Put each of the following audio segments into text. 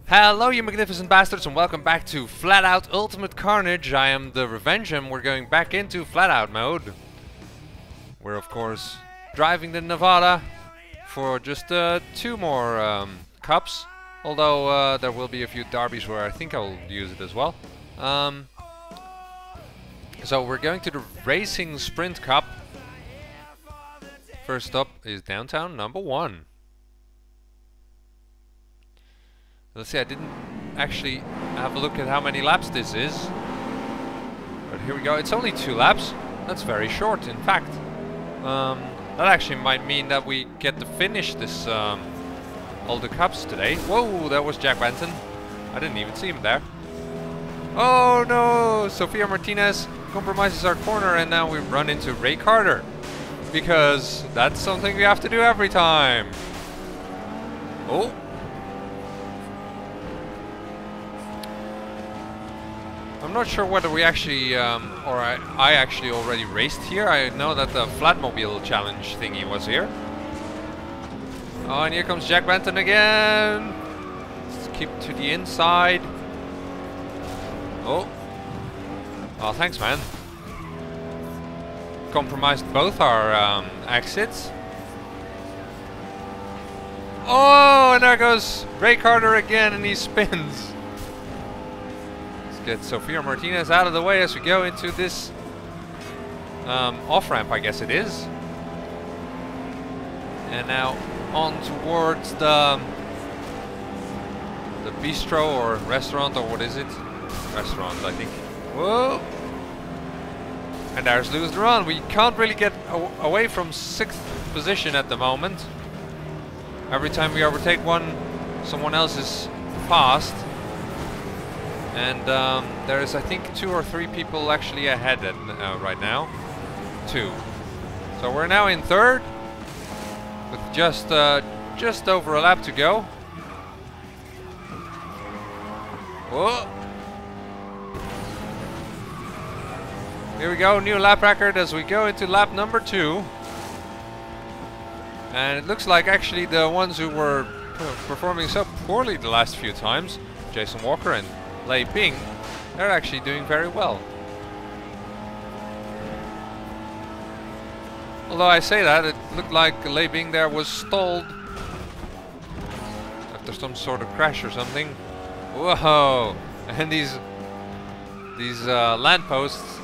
Hello you magnificent bastards and welcome back to FlatOut Ultimate Carnage. I am the Revenge and we're going back into FlatOut mode. We're of course driving the Nevada for just 2 more cups. Although there will be a few derbies where I think I'll use it as well. So we're going to the Racing Sprint Cup. First up is downtown number 1. Let's see, I didn't actually have a look at how many laps this is. But here we go, it's only 2 laps. That's very short, in fact. That actually might mean that we get to finish this all the cups today. Whoa, that was Jack Benton. I didn't even see him there. Oh no, Sofia Martinez compromises our corner and now we run into Ray Carter. Because that's something we have to do every time. Oh. I'm not sure whether we actually, or I actually already raced here. I know that the Flatmobile challenge thingy was here. Oh, and here comes Jack Benton again. Let's keep to the inside. Oh. Oh, thanks, man. Compromised both our exits. Oh, and there goes Ray Carter again, and he spins. Get Sofia Martinez out of the way as we go into this off-ramp, I guess it is. And now on towards the bistro or restaurant, or what is it? Restaurant, I think. Whoa! And there's Lewis Duran. We can't really get away from 6th position at the moment. Every time we overtake one, someone else is fast. And there's, I think, 2 or 3 people actually ahead right now. 2. So we're now in 3rd with just over a lap to go. Whoa! Here we go, new lap record as we go into lap number 2. And it looks like actually the ones who were performing so poorly the last few times, Jason Walker and Lei Bing, they're actually doing very well. Although I say that, it looked like Lei Bing there was stalled after some sort of crash or something. Whoa! And these lampposts,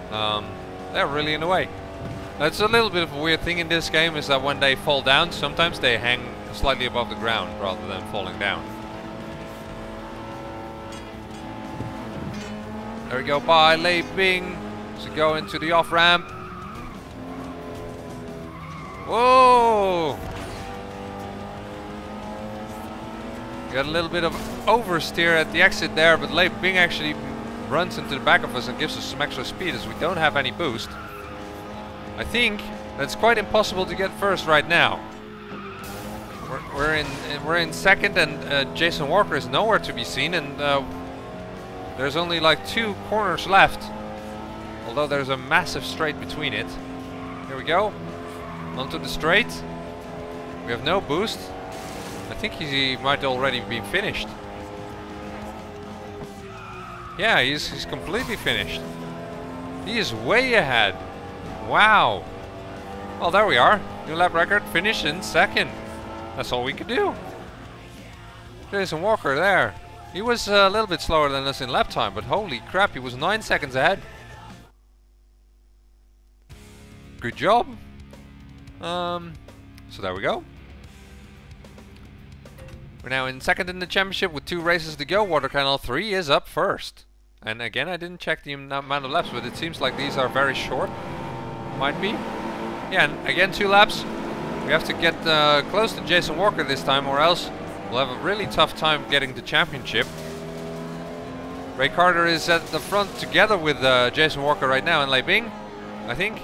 they're really in the way. That's a little bit of a weird thing in this game, is that when they fall down, sometimes they hang slightly above the ground rather than falling down. There we go, by Lei Bing. So go into the off ramp. Whoa! Got a little bit of oversteer at the exit there, but Lei Bing actually runs into the back of us and gives us some extra speed as we don't have any boost. I think that's quite impossible to get first right now. We're in 2nd, and Jason Walker is nowhere to be seen, and there's only like 2 corners left, although there's a massive straight between it. Here we go, onto the straight. We have no boost. I think he might already be finished. Yeah, he's completely finished. He is way ahead. Wow. Well, there we are. New lap record, finish in 2nd. That's all we could do. Jason Walker there. He was a little bit slower than us in lap time, but holy crap, he was 9 seconds ahead. Good job. So there we go. We're now in 2nd in the championship with 2 races to go. Water Canal 3 is up first. And again, I didn't check the amount of laps, but it seems like these are very short. Might be. Yeah, and again, 2 laps. We have to get close to Jason Walker this time, or else we'll have a really tough time getting the championship. Ray Carter is at the front together with Jason Walker right now, and Lei Bing, I think.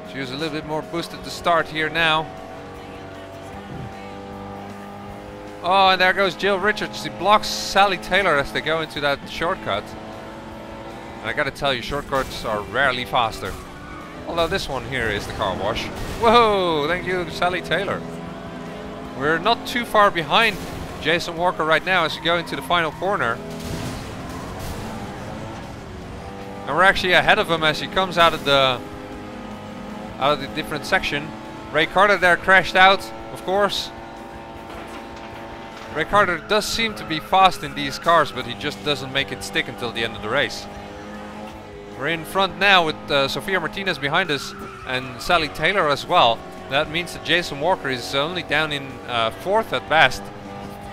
Let's use a little bit more boost at the start here now. Oh, and there goes Jill Richards. He blocks Sally Taylor as they go into that shortcut. And I gotta tell you, shortcuts are rarely faster. Although this one here is the car wash. Whoa, thank you, Sally Taylor. We're not too far behind Jason Walker right now as we go into the final corner. And we're actually ahead of him as he comes out of the different section. Ray Carter there crashed out, of course. Ray Carter does seem to be fast in these cars, but he just doesn't make it stick until the end of the race. We're in front now with Sofia Martinez behind us and Sally Taylor as well. That means that Jason Walker is only down in 4th at best,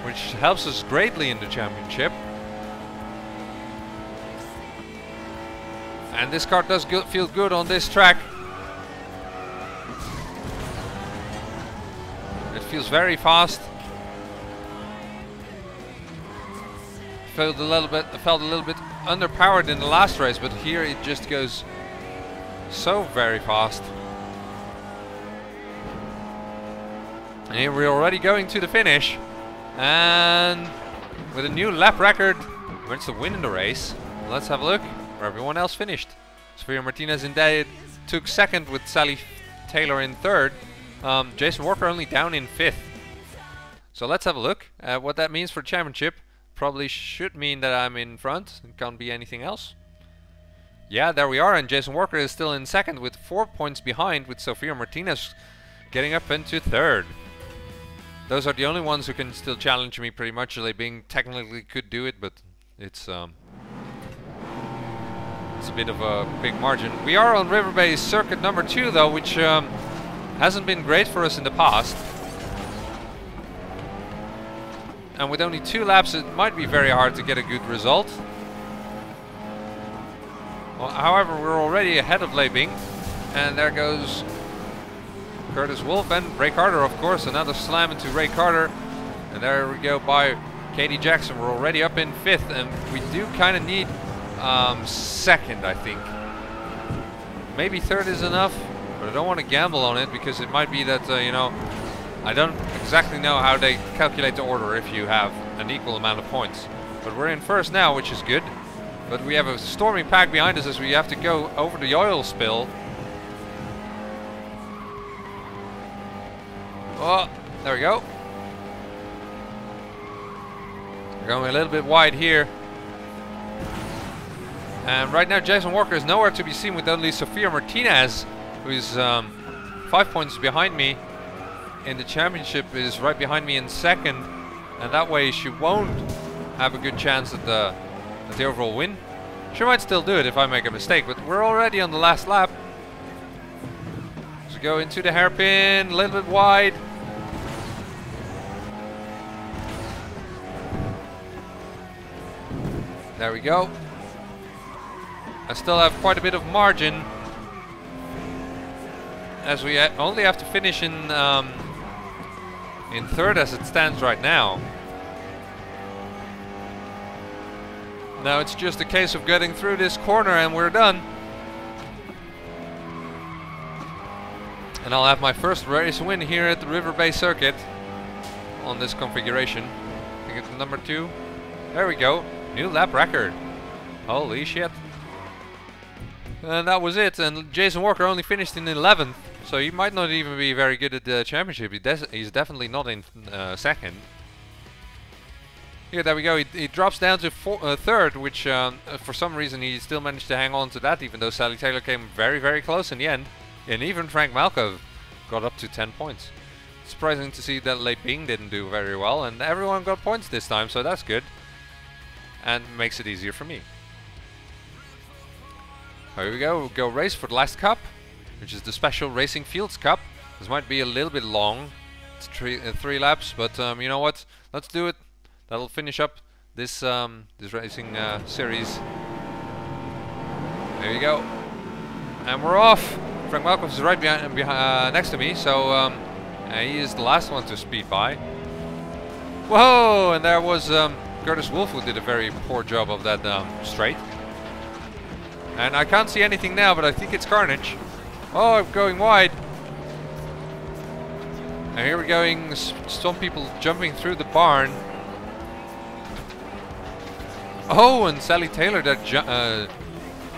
which helps us greatly in the championship. And this car does feel good on this track. It feels very fast. Felt a little bit underpowered in the last race, but here it just goes so very fast. And here we're already going to the finish, and with a new lap record, wins the win in the race. Let's have a look where everyone else finished. Sofia Martinez indeed took 2nd with Sally Taylor in 3rd. Jason Walker only down in 5th. So let's have a look at what that means for the championship. Probably should mean that I'm in front. It can't be anything else. Yeah, there we are, and Jason Walker is still in 2nd with 4 points behind, with Sofia Martinez getting up into 3rd. Those are the only ones who can still challenge me pretty much. They being technically could do it, but it's a bit of a big margin. We are on Revvenge circuit number 2 though, which hasn't been great for us in the past. And with only 2 laps, it might be very hard to get a good result. Well, however, we're already ahead of Leibing. And there goes Curtis Wolf and Ray Carter, of course. Another slam into Ray Carter. And there we go by Katie Jackson. We're already up in 5th. And we do kind of need 2nd, I think. Maybe 3rd is enough. But I don't want to gamble on it, because it might be that, you know, I don't exactly know how they calculate the order if you have an equal amount of points. But we're in 1st now, which is good. But we have a storming pack behind us as we have to go over the oil spill. Oh, there we go. We're going a little bit wide here. And right now Jason Walker is nowhere to be seen, with only Sofia Martinez, who is 5 points behind me in the championship, is right behind me in 2nd, and that way she won't have a good chance at the overall win. She might still do it if I make a mistake, but we're already on the last lap. So go into the hairpin, a little bit wide. There we go. I still have quite a bit of margin, as we only have to finish in 3rd as it stands right now. Now it's just a case of getting through this corner and we're done. And I'll have my first race win here at the Revvenge circuit on this configuration. I think it's number 2. There we go. New lap record. Holy shit. And that was it. And Jason Walker only finished in 11th. So he might not even be very good at the championship. He's definitely not in 2nd. Yeah, there we go. He drops down to 3rd, which for some reason he still managed to hang on to that, even though Sally Taylor came very, very close in the end. And even Frank Malkov got up to 10 points. Surprising to see that Lei Ping didn't do very well, and everyone got points this time, so that's good. And makes it easier for me. Here we go. We'll go race for the last cup, which is the Special Racing Fields Cup. This might be a little bit long. It's 3 laps, but you know what? Let's do it. That'll finish up this this racing series. There you go. And we're off. Frank Malcolm is right behind next to me, so he is the last one to speed by. Whoa! And there was Curtis Wolf, who did a very poor job of that straight. And I can't see anything now, but I think it's Carnage. Oh, I'm going wide. And here we're going, some people jumping through the barn. Oh, and Sally Taylor that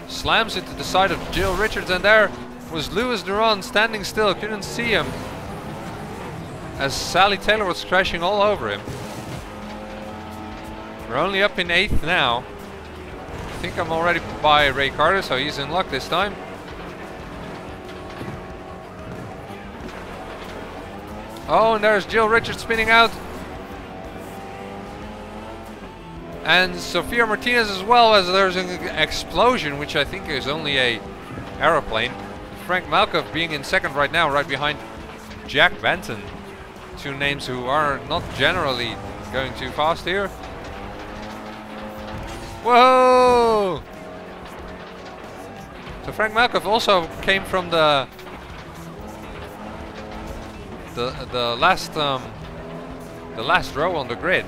slams into the side of Jill Richards, and there was Louis Duran standing still, couldn't see him, as Sally Taylor was crashing all over him. We're only up in 8th now. I think I'm already by Ray Carter, so he's in luck this time. Oh, and there's Jill Richards spinning out. And Sofia Martinez as well, as there's an explosion, which I think is only a aeroplane. Frank Malkov being in 2nd right now, right behind Jack Benton. 2 names who are not generally going too fast here. Whoa! So Frank Malkov also came from the last row on the grid.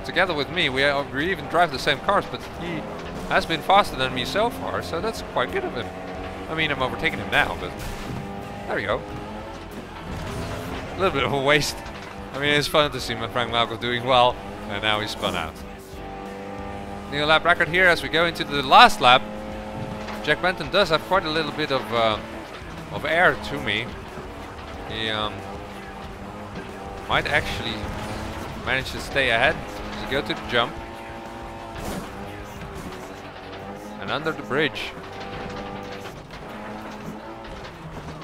Together with me, we even drive the same cars, but he has been faster than me so far, so that's quite good of him. I mean, I'm overtaking him now, but there we go. A little bit of a waste. I mean, it's fun to see Frank Malkov doing well, and now he's spun out. New lap record here as we go into the last lap. Jack Benton does have quite a little bit of air to me. He might actually manage to stay ahead. Go to the jump and under the bridge.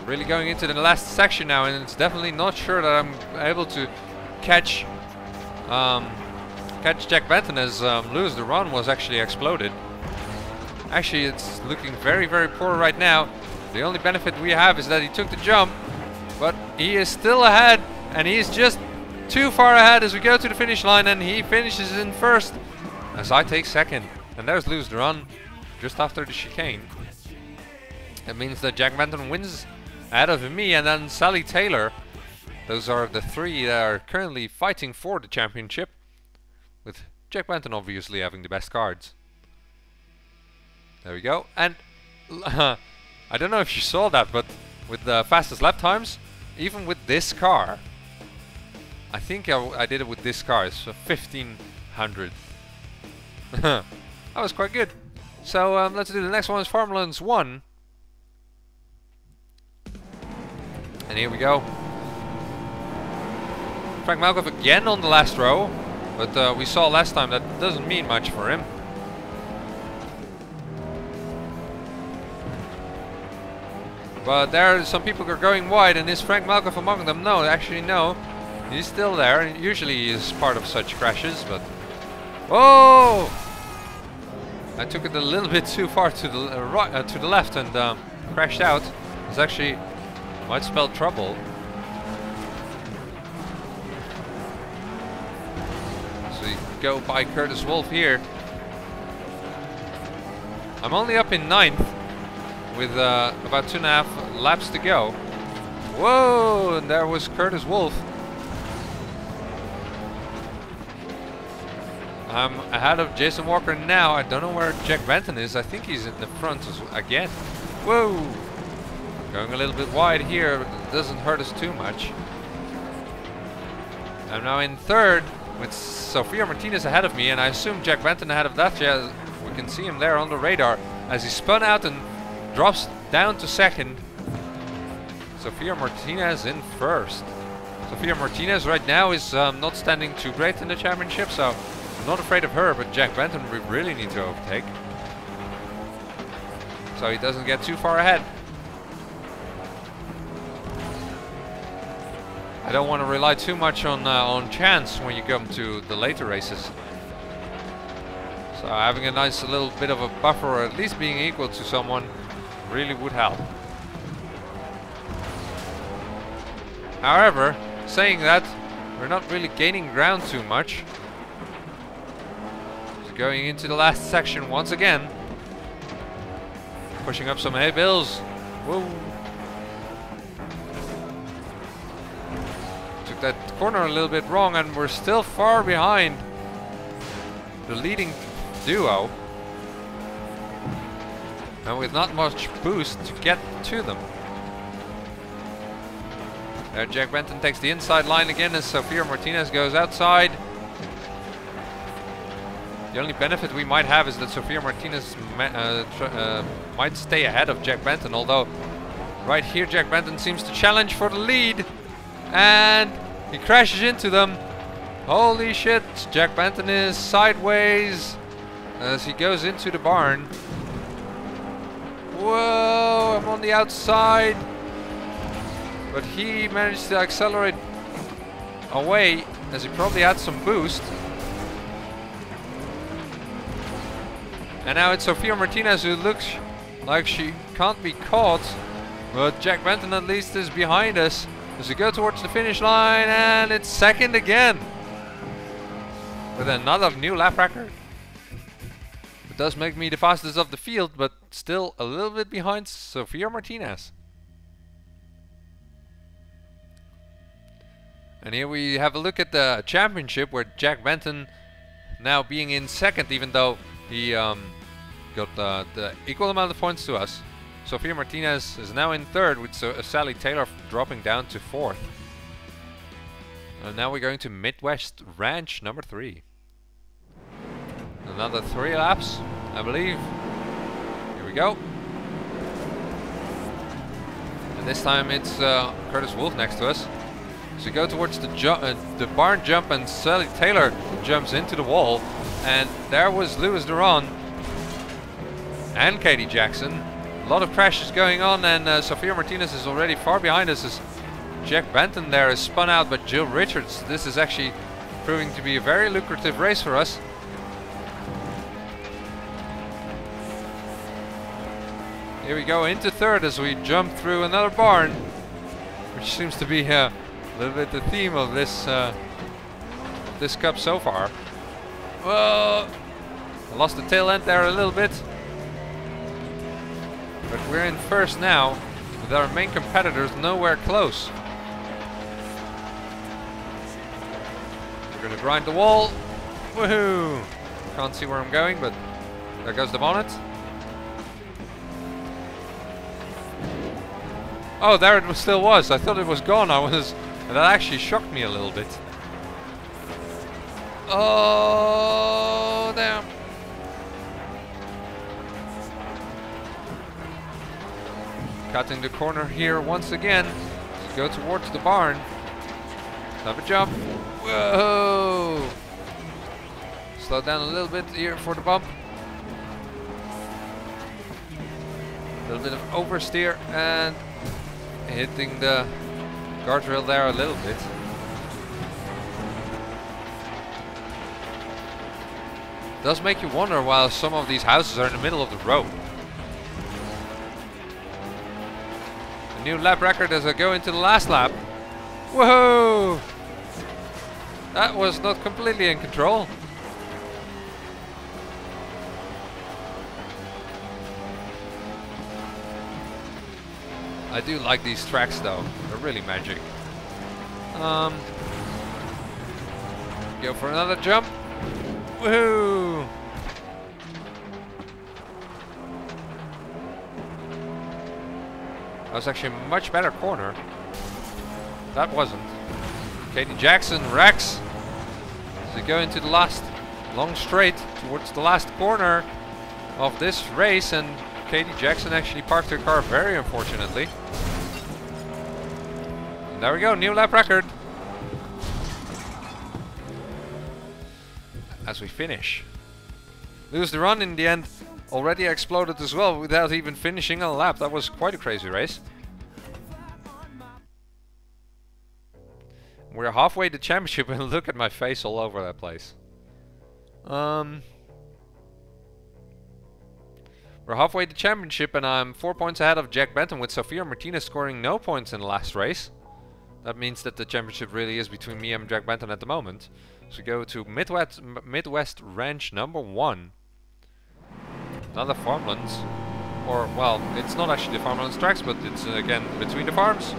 Really going into the last section now, and it's definitely not sure that I'm able to catch Jack Benton, as Louis Duran was actually exploded. Actually, it's looking very, very poor right now. The only benefit we have is that he took the jump, but he is still ahead, and he's just too far ahead as we go to the finish line, and he finishes in 1st as I take 2nd. And there's Louis Duran just after the chicane. That means that Jack Benton wins ahead of me, and then Sally Taylor. Those are the 3 that are currently fighting for the championship, with Jack Benton obviously having the best cards. There we go. And I don't know if you saw that, but with the fastest lap times, even with this car, I think I did it with this car. It's 1500. That was quite good. So let's do the next one. Is Formula 1. And here we go. Frank Malkov again on the last row, but we saw last time that doesn't mean much for him. But there are some people who are going wide, and is Frank Malkov among them? No, actually no. He's still there, and usually he is part of such crashes, but... Whoa! I took it a little bit too far to the right, to the left, and crashed out. It's actually might spell trouble. So we go by Curtis Wolf here. I'm only up in 9th with about 2.5 laps to go. Whoa! And there was Curtis Wolf. I'm ahead of Jason Walker now. I don't know where Jack Benton is. I think he's in the front again. Whoa! Going a little bit wide here, but it doesn't hurt us too much. I'm now in 3rd with Sofia Martinez ahead of me, and I assume Jack Benton ahead of that. Yeah, we can see him there on the radar as he spun out and drops down to 2nd. Sofia Martinez in 1st. Sofia Martinez right now is not standing too great in the championship, so I'm not afraid of her, but Jack Benton we really need to overtake, so he doesn't get too far ahead. I don't want to rely too much on chance when you come to the later races. So having a nice little bit of a buffer, or at least being equal to someone, really would help. However, saying that, we're not really gaining ground too much. So going into the last section once again. Pushing up some hay bales. Whoa. Took that corner a little bit wrong, and we're still far behind the leading duo. And with not much boost to get to them. There Jack Benton takes the inside line again as Sofia Martinez goes outside. The only benefit we might have is that Sofia Martinez might stay ahead of Jack Benton, although Right here, Jack Benton seems to challenge for the lead. And he crashes into them. Holy shit, Jack Benton is sideways as he goes into the barn. Whoa, I'm on the outside. But he managed to accelerate away as he probably had some boost. And now it's Sofia Martinez who looks like she can't be caught. But Jack Benton at least is behind us as we go towards the finish line, and it's second again. With another new lap record. It does make me the fastest of the field, but still a little bit behind Sofia Martinez. And here we have a look at the championship where Jack Benton now being in second, even though he got the equal amount of points to us. Sofia Martinez is now in third with Sally Taylor dropping down to fourth. And now we're going to Midwest Ranch number 3. Another 3 laps, I believe. Here we go. And this time it's Curtis Wolf next to us. So we go towards the barn jump, and Sally Taylor jumps into the wall. And there was Lewis Duran and Katie Jackson. A lot of crashes going on, and Sofia Martinez is already far behind us as Jack Benton there is spun out by Jill Richards. This is actually proving to be a very lucrative race for us. Here we go into third as we jump through another barn, which seems to be a little bit the theme of this cup so far. Well, I lost the tail end there a little bit. But we're in first now, with our main competitors nowhere close. We're gonna grind the wall. Woohoo! Can't see where I'm going, but there goes the bonnet. Oh, there it still was. I thought it was gone. That actually shocked me a little bit. Oh, damn. Cutting the corner here once again. Let's go towards the barn. Have a jump. Whoa! Slow down a little bit here for the bump. A little bit of oversteer and hitting the guardrail there a little bit. It does make you wonder why some of these houses are in the middle of the road. A new lap record as I go into the last lap. Whoa! That was not completely in control. I do like these tracks though, they're really magic. Go for another jump. Woohoo! That was actually a much better corner. That wasn't. Katie Jackson wrecks as we go into the last long straight towards the last corner of this race, and Katie Jackson actually parked her car very unfortunately. And there we go, new lap record. As we finish. Lewis the Run in the end already exploded as well without even finishing a lap. That was quite a crazy race. We're halfway to championship and look at my face all over that place. We're halfway to championship and I'm 4 points ahead of Jack Benton, with Sofia Martinez scoring no points in the last race. That means that the championship really is between me and Jack Benton at the moment. So we go to Midwest Ranch number 1. Another farmlands. Or, well, it's not actually the farmlands tracks, but it's again between the farms.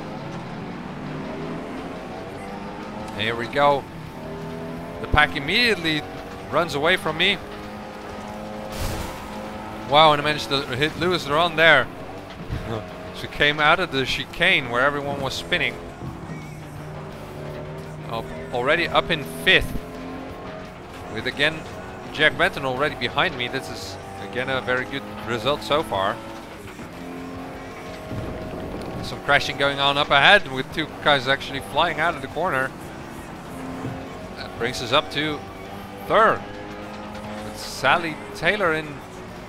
Here we go. The pack immediately runs away from me. Wow, and I managed to hit Lewis Duran there. She came out of the chicane where everyone was spinning. Already up in 5th. With again Jack Benton already behind me. This is again a very good result so far. some crashing going on up ahead with two guys actually flying out of the corner. That brings us up to third, with Sally Taylor in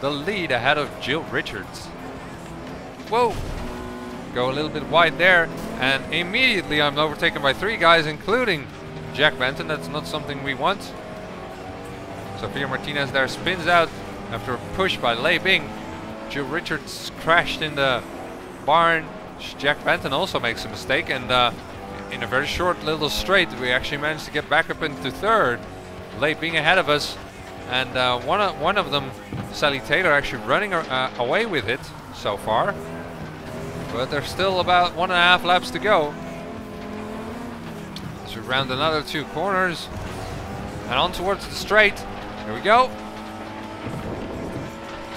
the lead ahead of Jill Richards. Whoa! Go a little bit wide there, and immediately I'm overtaken by three guys, including Jack Benton. That's not something we want. Sophia Martinez there spins out after a push by Lei Bing. Jill Richards crashed in the barn. Jack Benton also makes a mistake, and in a very short little straight we actually managed to get back up into third. Lei Bing ahead of us, and one of them, Sally Taylor, actually running away with it so far. But there's still about 1.5 laps to go. As we round another two corners and on towards the straight. Here we go.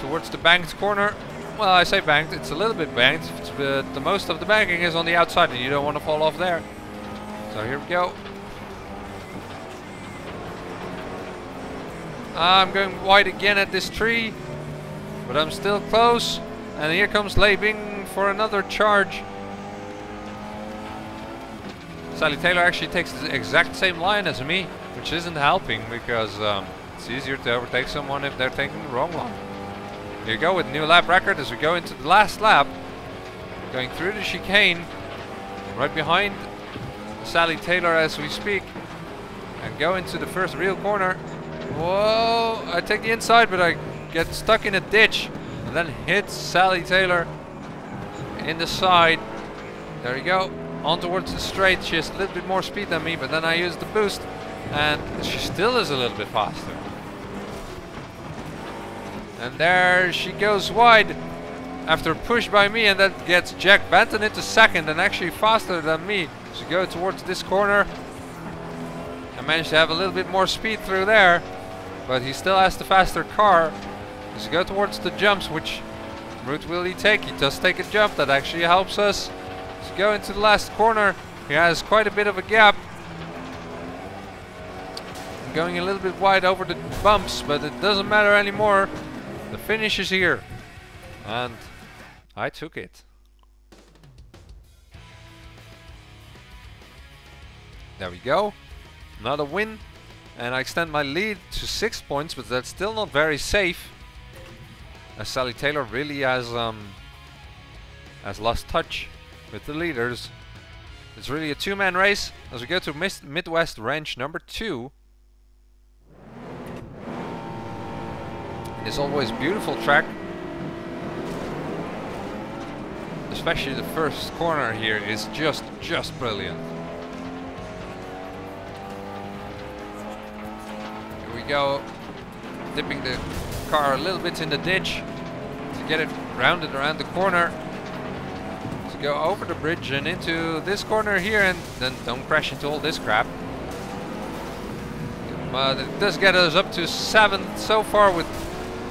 Towards the banked corner. Well, I say banked, it's a little bit banked, but the most of the banking is on the outside and you don't want to fall off there. So here we go. I'm going wide again at this tree, but I'm still close. And here comes Lei Bing for another charge. Sally Taylor actually takes the exact same line as me, which isn't helping because it's easier to overtake someone if they're taking the wrong line. Here we go with new lap record as we go into the last lap. Going through the chicane, right behind Sally Taylor as we speak. And go into the first real corner. Whoa, I take the inside, but I get stuck in a ditch. And then hit Sally Taylor in the side. There you go. On towards the straight. She has a little bit more speed than me, but then I use the boost. And she still is a little bit faster. And there she goes wide after a push by me, and that gets Jack Benton into second and actually faster than me. So go towards this corner. I managed to have a little bit more speed through there, but he still has the faster car. As we go towards the jumps, which route will he take? He does take a jump, that actually helps us. As we go into the last corner, he has quite a bit of a gap. I'm going a little bit wide over the bumps, but it doesn't matter anymore. The finish is here, and I took it. There we go. Another win, and I extend my lead to 6 points, but that's still not very safe, as Sally Taylor really has lost touch with the leaders. It's really a two-man race as we go to Midwest Ranch number 2. It's always beautiful track, especially the first corner here is just brilliant. Here we go, dipping the car a little bit in the ditch to get it rounded around the corner, to go over the bridge and into this corner here, and then don't crash into all this crap. But it does get us up to 7th so far, with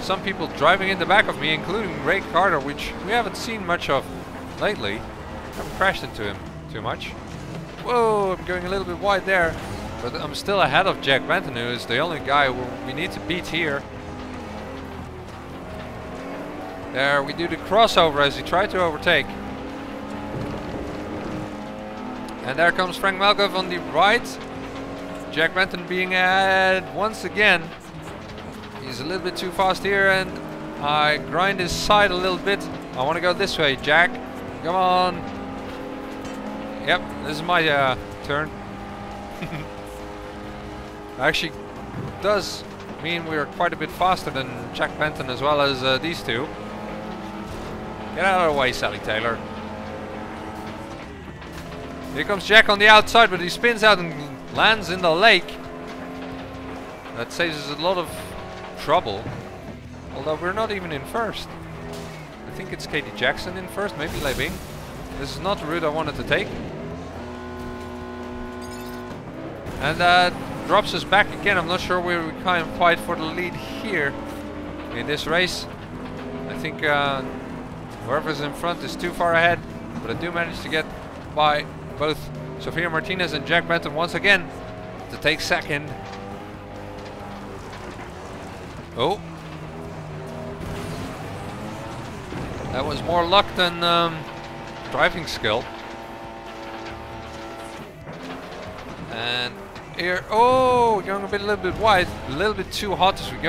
some people driving in the back of me, including Ray Carter, which we haven't seen much of lately. I haven't crashed into him too much. Whoa, I'm going a little bit wide there, but I'm still ahead of Jack Benton, who is the only guy we need to beat here. There we do the crossover as he tried to overtake. And there comes Frank Malkov on the right. Jack Benton being ahead once again. He's a little bit too fast here, and I grind his side a little bit. I want to go this way, Jack. Come on. Yep, this is my turn. Actually does mean we're quite a bit faster than Jack Benton as well as these two. Get out of the way, Sally Taylor. Here comes Jack on the outside, but he spins out and lands in the lake. That saves us a lot of trouble, although we're not even in first. I think it's Katie Jackson in first, maybe Lei Bing. This is not the route I wanted to take. And that drops us back again. I'm not sure where we kind of fight for the lead here in this race. I think whoever's in front is too far ahead, but I do manage to get by both Sophia Martinez and Jack Benton once again to take second. Oh, that was more luck than driving skill. And here, oh, going a little bit wide, a little bit too hot as we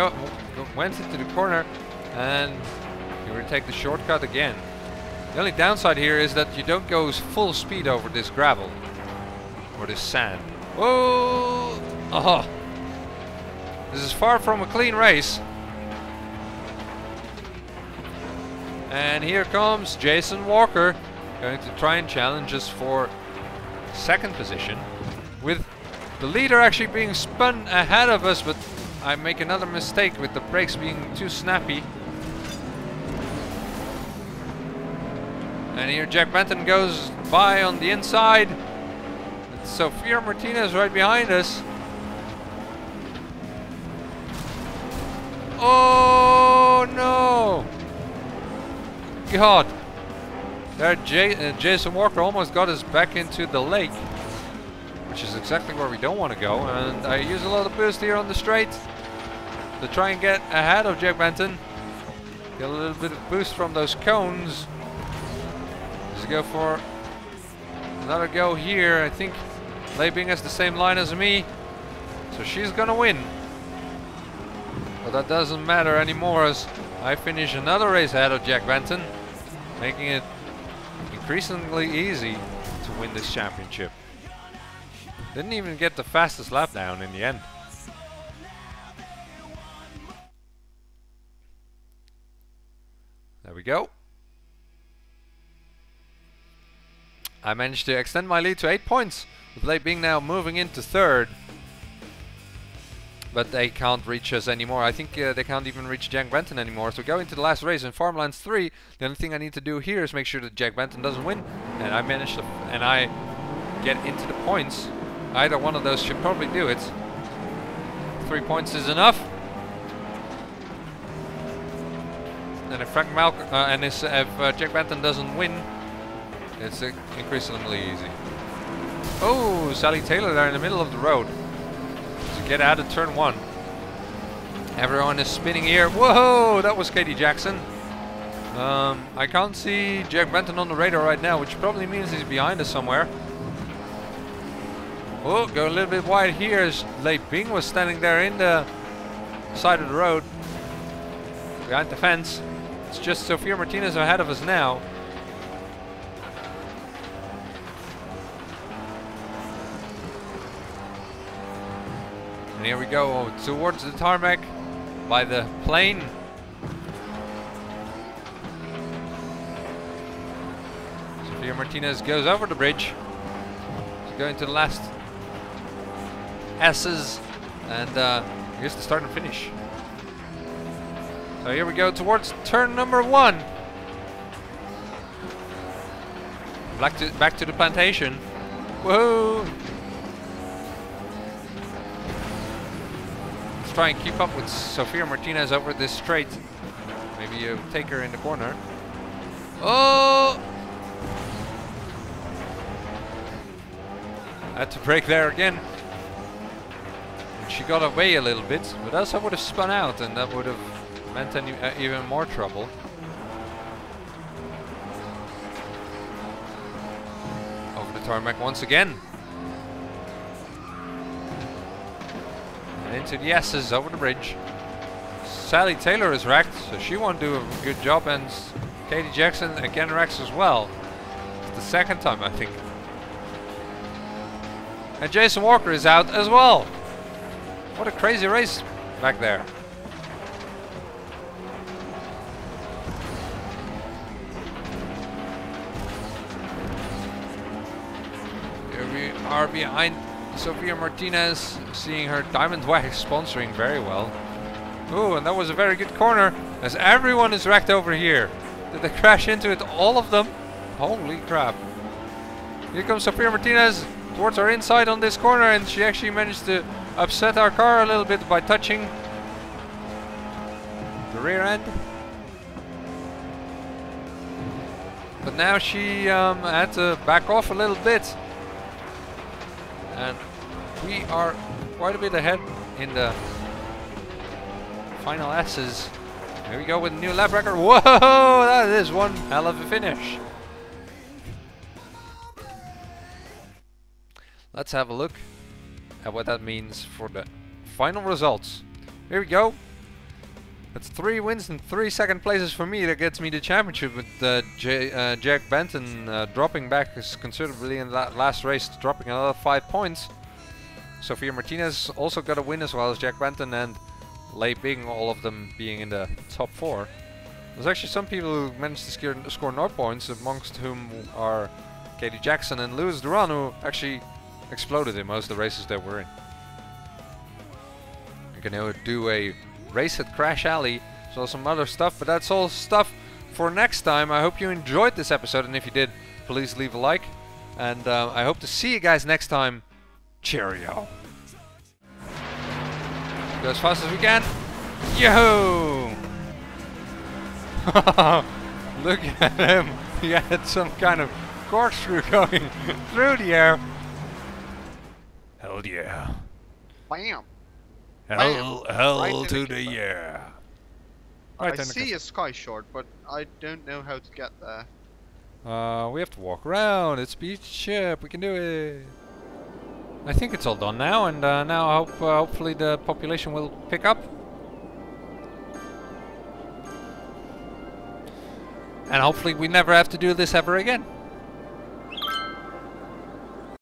went into the corner, and you will take the shortcut again. The only downside here is that you don't go full speed over this gravel or this sand. Whoa! Oh, this is far from a clean race. And here comes Jason Walker, going to try and challenge us for second position, with the leader actually being spun ahead of us, but I make another mistake with the brakes being too snappy. And here Jack Benton goes by on the inside. It's Sofia Martinez right behind us. Oh no! God! There Jason Walker almost got us back into the lake, which is exactly where we don't want to go. And I use a lot of boost here on the straight to try and get ahead of Jack Benton. Get a little bit of boost from those cones. Let's go for another go here. I think Leibing has the same line as me, so she's gonna win. But that doesn't matter anymore, as I finish another race ahead of Jack Benton, making it increasingly easy to win this championship. Didn't even get the fastest lap down in the end. There we go. I managed to extend my lead to 8 points, with Leibing now moving into third. But they can't reach us anymore. I think they can't even reach Jack Benton anymore. So go into the last race in Farmlands 3. The only thing I need to do here is make sure that Jack Benton doesn't win. And I managed to, and I get into the points. Either one of those should probably do it. 3 points is enough. And if if Jack Benton doesn't win, it's increasingly easy. Oh, Sally Taylor there in the middle of the road. To get out of turn 1. Everyone is spinning here. Whoa, that was Katie Jackson. I can't see Jack Benton on the radar right now, which probably means he's behind us somewhere. Oh, go a little bit wide here as Leibing was standing there in the side of the road, behind the fence. It's just Sofia Martinez ahead of us now. And here we go towards the tarmac by the plane. Sofia Martinez goes over the bridge. She's going to the last S's, and here's the start and finish. So here we go towards turn number 1. Back to the plantation. Whoa! Let's try and keep up with Sofia Martinez over this straight. Maybe you take her in the corner. Oh! Had to brake there again. And she got away a little bit, but else I would have spun out, and that would have meant even more trouble. Over the tarmac once again. And into the S's over the bridge. Sally Taylor is wrecked, so she won't do a good job, and Katie Jackson again wrecks as well. It's the second time, I think. And Jason Walker is out as well. What a crazy race back there. Here we are behind Sofia Martinez, seeing her Diamond Wax sponsoring very well. Ooh, and that was a very good corner, as everyone is wrecked over here. Did they crash into it, all of them? Holy crap. Here comes Sofia Martinez towards our inside on this corner, and she actually managed to upset our car a little bit by touching the rear end. But now she had to back off a little bit, and we are quite a bit ahead in the final S's. Here we go with a new lap record. Whoa, that is one hell of a finish. let's have a look at what that means for the final results. Here we go. That's 3 wins and 3 second places for me. That gets me the championship with Jack Benton dropping back considerably in that last race, dropping another 5 points. Sophia Martinez also got a win as well as Jack Benton and Lei Bing, all of them being in the top 4. There's actually some people who managed to score no points, amongst whom are Katie Jackson and Louis Duran, who actually exploded in most of the races that we're in. We're gonna do a race at Crash Alley, so some other stuff, but that's all stuff for next time. I hope you enjoyed this episode, and if you did, please leave a like. And I hope to see you guys next time. Cheerio. Go as fast as we can. Yo! Look at him. He had some kind of corkscrew going through the air. Hell yeah. Bam. Hell Right to the yeah. I see a sky short, but I don't know how to get there. We have to walk around. It's beach ship. We can do it. I think it's all done now, and now I hope hopefully the population will pick up. And hopefully we never have to do this ever again.